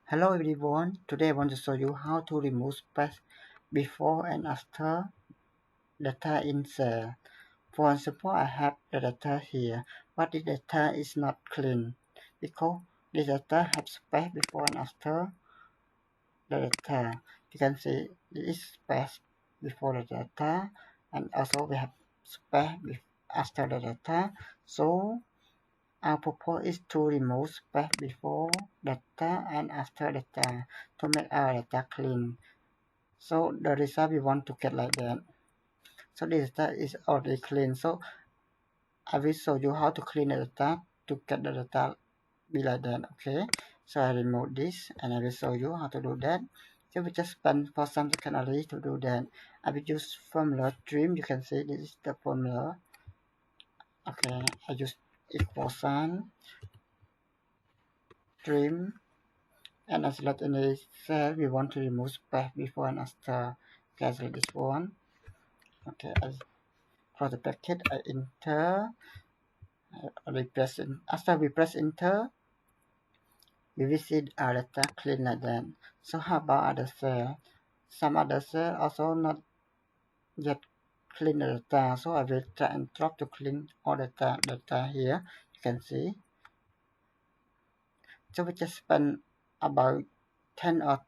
Hello everyone, today I want to show you how to remove space before and after data in cell. For example, I have the data here, but the data is not clean because the data have space before and after the data. You can see there is space before the data and also we have space after the data. So our purpose is to remove space before data and after data to make our data clean. So the result we want to get like that. So this data is already clean. So I will show you how to clean the data to get the data be like that. Okay. So I remove this and I will show you how to do that. So we just spend for some second only to do that. I will use formula stream. You can see this is the formula. Okay. I use equal sign stream and I select any cell we want to remove space before and after. Okay, I select this one. Okay, for the bracket I enter. After we press enter, we will see our data clean like that. So how about other cell? Some other cell also not yet clean the data. So I will drag and drop to clean all the data here. You can see. So we just spend about 10 or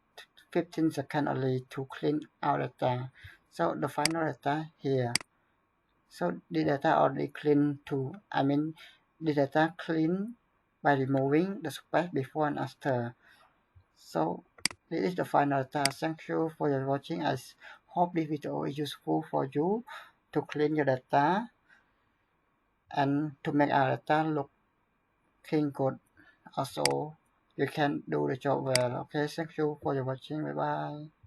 15 seconds only to clean our data. So the final data here. So the data already clean too. The data clean by removing the space before and after. So this is the final data. Thank you for your watching. I hope this video is useful for you to clean your data and to make our data look clean good. Also, you can do the job well. Okay, thank you for your watching. Bye bye.